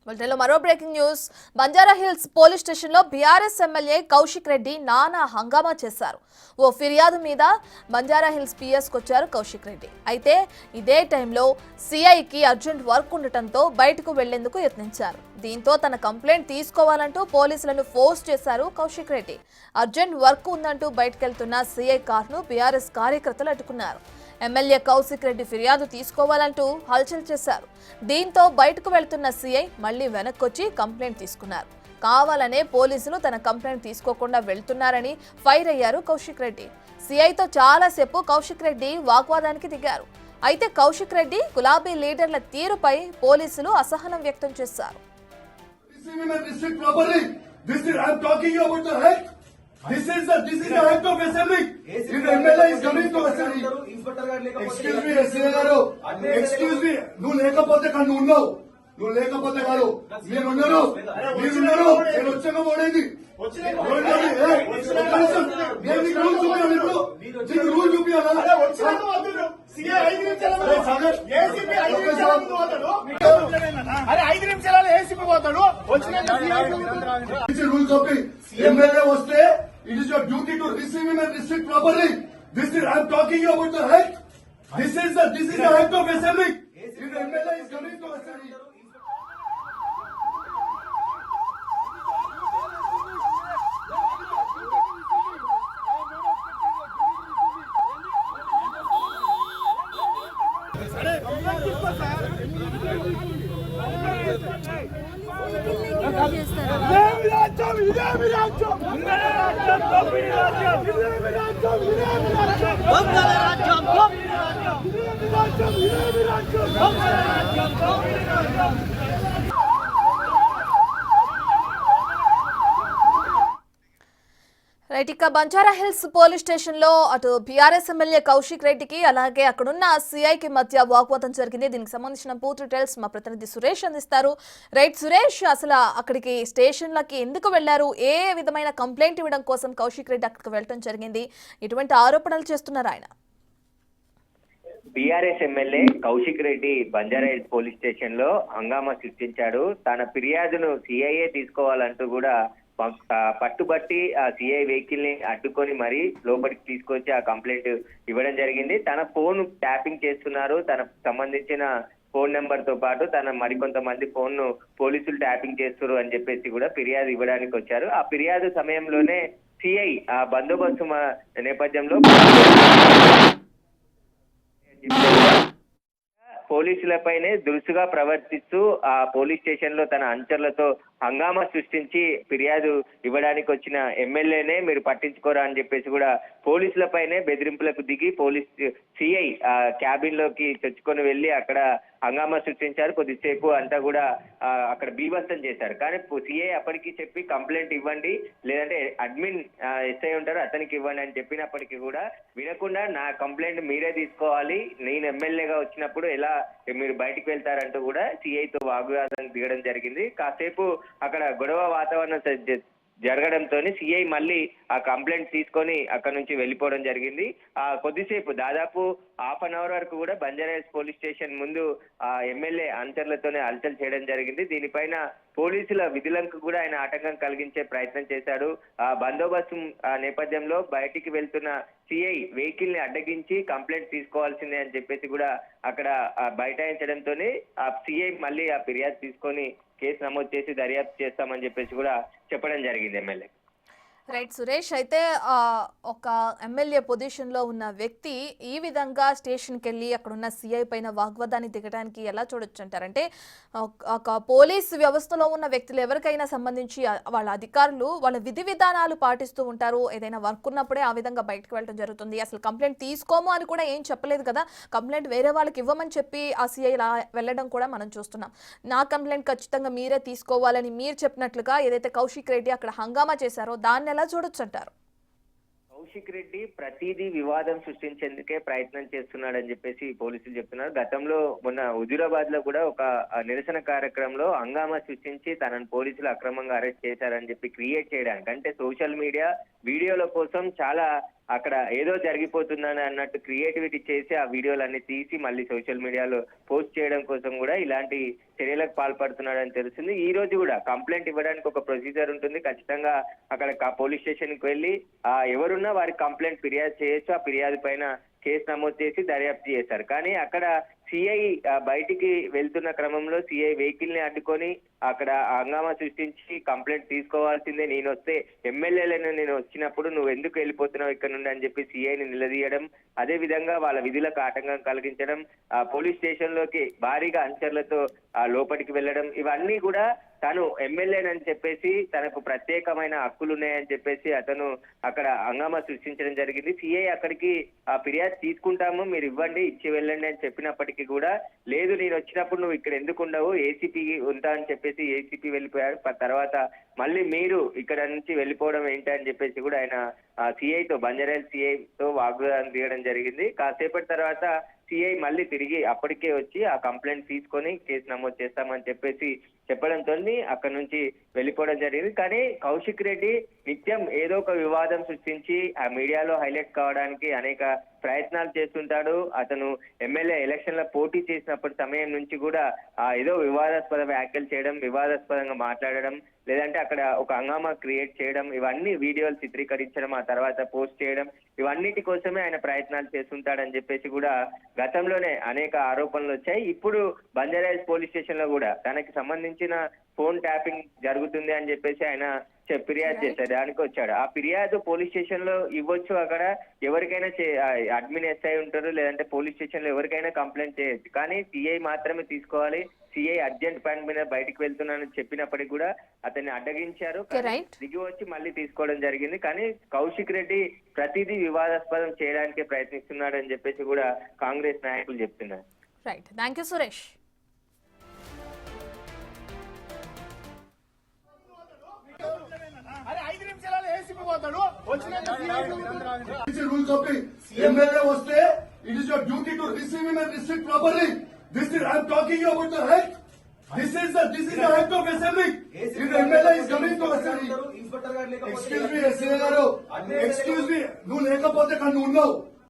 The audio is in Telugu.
బులెటిన్లో మరో breaking news. Banjara hills police స్టేషన్లో బీఆర్ఎస్ ఎమ్మెల్యే కౌశిక్ రెడ్డి నానా హంగామా చేశారు. ఓ ఫిర్యాదు మీద బంజారా హిల్స్ పిఎస్కి వచ్చారు కౌశిక్ రెడ్డి. అయితే ఇదే టైంలో సిఐకి అర్జెంట్ వర్క్ ఉండటంతో బయటకు వెళ్లేందుకు యత్నించారు. దీంతో తన కంప్లైంట్ తీసుకోవాలంటూ పోలీసులను ఫోర్స్ చేశారు కౌశిక్ రెడ్డి. అర్జెంట్ వర్క్ ఉందంటూ బయటకెళ్తున్న సిఐ కార్ను బీఆర్ఎస్ కార్యకర్తలు అడ్డుకున్నారు. ఎమ్మెల్యే కౌశిక్ రెడ్డి ఫిర్యాదు తీసుకోవాలంటూ హల్చల్ చేశారు. దీంతో బయటకు వెళ్తున్న సీఐ మళ్లీ వెనక్కొచ్చి కంప్లైంట్ తీసుకున్నారు. కావాలనే పోలీసులు తన కంప్లైంట్ తీసుకోకుండా వెళ్తున్నారని ఫైర్ అయ్యారు కౌశిక్ రెడ్డి. సీఐతో చాలాసేపు కౌశిక్ రెడ్డి వాగ్వాదానికి దిగారు. అయితే కౌశిక్ రెడ్డి గులాబీ లీడర్ల తీరుపై పోలీసులు అసహనం వ్యక్తం చేశారు. This is the act of assembly. If the MLA is coming to assembly, excuse me, SCA garu, excuse me, నువ్వు లేకపోతే కాదు నువ్వు లేకపోతే కాదు మీరున్నారు నేను వచ్చాక పోడేది రూల్ చూపించాలా రూల్ కాపీ ఎమ్మెల్యే వస్తే it is your duty to receive him and restrict properly. This is I am talking about the right. This is the act of assembly. If the MLA is coming to assembly. Right, ఇక బంజారా హిల్స్ పోలీస్ స్టేషన్ లో అటు బీఆర్ఎస్ ఎమ్మెల్యే కౌశిక్ రెడ్డికి అలాగే అక్కడున్న సిఐకి మధ్య వాగ్వాదం జరిగింది. దీనికి సంబంధించిన పూర్తి డీటెయిల్స్ మా ప్రతినిధి సురేష్ అందిస్తారు. రైట్ సురేష్, అసలు అక్కడికి స్టేషన్లకి ఎందుకు వెళ్లారు? ఏ విధమైన కంప్లైంట్ ఇవ్వడం కోసం కౌశిక్ రెడ్డి అక్కడికి వెళ్ళడం జరిగింది? ఎటువంటి ఆరోపణలు చేస్తున్నారు ఆయన? BRS MLA Kaushik Reddy Banjara hills police station లో హంగామా సృష్టించాడు. తన ఫిర్యాదును సిఐఏ తీసుకోవాలంటూ కూడా పట్టుబట్టి ఆ సిఐ వెహికల్ ని అడ్డుకొని మరీ లోపలికి తీసుకొచ్చి ఆ కంప్లైంట్ ఇవ్వడం జరిగింది. తన ఫోన్ ట్యాపింగ్ చేస్తున్నారు. తనకు సంబంధించిన ఫోన్ నెంబర్ తో పాటు తన మరికొంతమంది ఫోన్ ను పోలీసులు ట్యాపింగ్ చేస్తారు అని చెప్పేసి కూడా ఫిర్యాదు ఇవ్వడానికి వచ్చారు. ఆ ఫిర్యాదు సమయంలోనే సిఐ ఆ బందోబస్తు నేపథ్యంలో పోలీసులపైనే దురుసుగా ప్రవర్తిస్తూ ఆ పోలీస్ స్టేషన్ లో తన అనుచరులతో హంగామా సృష్టించి ఫిర్యాదు ఇవ్వడానికి వచ్చిన ఎమ్మెల్యేనే మీరు పట్టించుకోరా అని చెప్పేసి కూడా పోలీసులపైనే బెదిరింపులకు దిగి పోలీస్ సిఐ క్యాబిన్ లోకి తెచ్చుకొని వెళ్లి అక్కడ హంగామా సృష్టించారు. కొద్దిసేపు అంతా కూడా అక్కడ బీభత్సం చేశారు. కానీ సిఐ అప్పటికి చెప్పి కంప్లైంట్ ఇవ్వండి, లేదంటే అడ్మిన్ ఎస్ఐ ఉంటారు అతనికి ఇవ్వండి అని చెప్పినప్పటికీ కూడా వినకుండా నా కంప్లైంట్ మీరే తీసుకోవాలి, నేను ఎమ్మెల్యేగా వచ్చినప్పుడు ఎలా మీరు బయటికి వెళ్తారంటూ కూడా సిఐతో వాగ్వాదానికి దిగడం జరిగింది. కాసేపు అక్కడ గొడవ వాతావరణం జరగడంతో సిఐ మళ్ళీ ఆ కంప్లైంట్ తీసుకొని అక్కడ నుంచి వెళ్ళిపోవడం జరిగింది. కొద్దిసేపు దాదాపు హాఫ్ అన్ అవర్ వరకు కూడా బంజారా హిల్స్ పోలీస్ స్టేషన్ ముందు ఆ ఎమ్మెల్యే అనుచరులతోనే హల్చల్ చేయడం జరిగింది. దీనిపైన పోలీసుల విధులకు కూడా ఆయన ఆటంకం కలిగించే ప్రయత్నం చేశాడు. ఆ బందోబస్తు నేపథ్యంలో బయటికి వెళ్తున్న సిఐ వెహికల్ ని అడ్డగించి కంప్లైంట్ తీసుకోవాల్సిందే అని చెప్పేసి కూడా అక్కడ బైఠాయించడంతోనే ఆ సిఐ మళ్ళీ ఆ ఫిర్యాదు తీసుకొని కేసు నమోదు చేసి దర్యాప్తు చేస్తామని చెప్పేసి కూడా చెప్పడం జరిగింది ఎమ్మెల్యే. రైట్ సురేష్, అయితే ఒక ఎమ్మెల్యే పొజిషన్లో ఉన్న వ్యక్తి ఈ విధంగా స్టేషన్కి వెళ్ళి అక్కడున్న సిఐ పైన వాగ్వాదాన్ని దిగడానికి ఎలా చూడొచ్చు అంటారంటే, ఒక పోలీస్ వ్యవస్థలో ఉన్న వ్యక్తులు ఎవరికైనా సంబంధించి వాళ్ళ అధికారులు వాళ్ళ విధి విధానాలు పాటిస్తూ ఉంటారు. ఏదైనా వర్క్ ఉన్నప్పుడే ఆ విధంగా బయటకు వెళ్ళడం జరుగుతుంది. అసలు కంప్లైంట్ తీసుకోము అని కూడా ఏం చెప్పలేదు కదా, కంప్లైంట్ వేరే వాళ్ళకి ఇవ్వమని చెప్పి ఆ సిఐ ఇలా వెళ్ళడం కూడా మనం చూస్తున్నాం. నా కంప్లైంట్ ఖచ్చితంగా మీరే తీసుకోవాలని మీరు చెప్పినట్లుగా ఏదైతే కౌశిక్ రెడ్డి అక్కడ హంగామా చేశారో దాన్ని ఎలా చూడొచ్చు అంటారు? కౌశిక్ రెడ్డి ప్రతిదీ వివాదం సృష్టించేందుకే ప్రయత్నం చేస్తున్నాడని చెప్పేసి పోలీసులు చెప్తున్నారు. గతంలో మొన్న హుజూరాబాద్ లో కూడా ఒక నిరసన కార్యక్రమంలో హంగామా సృష్టించి తనను పోలీసులు అక్రమంగా అరెస్ట్ చేశారని చెప్పి క్రియేట్ చేయడానికి, అంటే సోషల్ మీడియా వీడియోల కోసం చాలా అక్కడ ఏదో జరిగిపోతుందని అన్నట్టు క్రియేటివిటీ చేసి ఆ వీడియోలన్నీ తీసి మళ్ళీ సోషల్ మీడియాలో పోస్ట్ చేయడం కోసం కూడా ఇలాంటి చర్యలకు పాల్పడుతున్నాడని తెలుస్తుంది. ఈ రోజు కూడా కంప్లైంట్ ఇవ్వడానికి ఒక ప్రొసీజర్ ఉంటుంది. ఖచ్చితంగా అక్కడ పోలీస్ స్టేషన్ కి వెళ్ళి ఎవరున్నా వారికి కంప్లైంట్ ఫిర్యాదు చేయొచ్చు. ఆ ఫిర్యాదు పైన కేసు నమోదు చేసి దర్యాప్తు చేశారు. కానీ అక్కడ సిఐ బయటికి వెళ్తున్న క్రమంలో సిఐ వెహికల్ ని అడ్డుకొని అక్కడ హంగామా సృష్టించి కంప్లైంట్ తీసుకోవాల్సిందే, నేను వస్తే ఎమ్మెల్యేలను నేను వచ్చినప్పుడు నువ్వు ఎందుకు వెళ్ళిపోతున్నావు ఇక్కడ నుండి అని చెప్పి సిఐని నిలదీయడం, అదే విధంగా వాళ్ళ విధులకు ఆటంకం కలిగించడం, పోలీస్ స్టేషన్ లోకి భారీగా అనుచరులతో లోపలికి వెళ్ళడం, ఇవన్నీ కూడా తను ఎమ్మెల్యేనని చెప్పేసి తనకు ప్రత్యేకమైన హక్కులు ఉన్నాయని చెప్పేసి అతను అక్కడ హంగామా సృష్టించడం జరిగింది. సిఐ అక్కడికి ఫిర్యాదు తీసుకుంటాము, మీరు ఇవ్వండి, ఇచ్చి వెళ్ళండి అని చెప్పినప్పటికీ కూడా లేదు, నేను వచ్చినప్పుడు నువ్వు ఇక్కడ ఎందుకు ఉండవు, ఏసీపీ ఉంటా అని చెప్పేసి ఏసీపీ వెళ్ళిపోయాడు. తర్వాత మళ్ళీ మీరు ఇక్కడ నుంచి వెళ్ళిపోవడం ఏంటి అని చెప్పేసి కూడా ఆయన సిఐతో బంజారాహిల్స్ సిఐతో వాగ్వాదం దిగడం జరిగింది. కాసేపటి తర్వాత సిఐ మళ్ళీ తిరిగి అప్పటికే వచ్చి ఆ కంప్లైంట్ తీసుకొని కేసు నమోదు చేస్తామని చెప్పేసి చెప్పడంతో అక్కడ నుంచి వెళ్ళిపోవడం జరిగింది. కానీ కౌశిక్ రెడ్డి నిత్యం ఏదో ఒక వివాదం సృష్టించి ఆ మీడియాలో హైలైట్ కావడానికి అనేక ప్రయత్నాలు చేస్తుంటాడు. అతను ఎమ్మెల్యే ఎలక్షన్ లో పోటీ చేసినప్పటి సమయం నుంచి కూడా ఏదో వివాదాస్పద వ్యాఖ్యలు చేయడం, వివాదాస్పదంగా మాట్లాడడం, లేదంటే అక్కడ ఒక హంగామా క్రియేట్ చేయడం, ఇవన్నీ వీడియోలు చిత్రీకరించడం, ఆ తర్వాత పోస్ట్ చేయడం, ఇవన్నిటి కోసమే ఆయన ప్రయత్నాలు చేస్తుంటాడని చెప్పేసి కూడా గతంలోనే అనేక ఆరోపణలు వచ్చాయి. ఇప్పుడు బంజారాహిల్స్ పోలీస్ స్టేషన్ లో కూడా తనకి సంబంధించిన ఫోన్ ట్యాపింగ్ జరుగుతుంది అని చెప్పేసి ఆయన ఫిర్యాదు చేశారు. దానికి వచ్చాడు. ఆ ఫిర్యాదు పోలీస్ స్టేషన్ లో ఇవ్వచ్చు, అక్కడ ఎవరికైనా అడ్మిన్ ఎస్ఐ ఉంటారు, లేదంటే పోలీస్ స్టేషన్ లో ఎవరికైనా కంప్లైంట్ చేయొచ్చు. కానీ సిఐ మాత్రమే తీసుకోవాలి. సిఐ అర్జెంట్ పని మీద బయటకు వెళ్తున్నానని చెప్పినప్పటికీ కూడా అతన్ని అడ్డగించారు, దిగి వచ్చి మళ్ళీ తీసుకోవడం జరిగింది. కానీ కౌశిక్ రెడ్డి ప్రతిదీ వివాదాస్పదం చేయడానికే ప్రయత్నిస్తున్నాడు అని చెప్పేసి కూడా కాంగ్రెస్ నాయకులు చెప్తున్నారు. Right, thank you Suresh. రూల్ కాపీ ఎమ్మెల్యే వస్తే it is your duty to receive him and receive properly. This is I'm talking about the health. This is the health of assembly. If the MLA is coming to assembly, excuse me, SCA గారు, excuse me, నువ్వు లేకపోతే కానీ నువ్వు ఉన్నావు.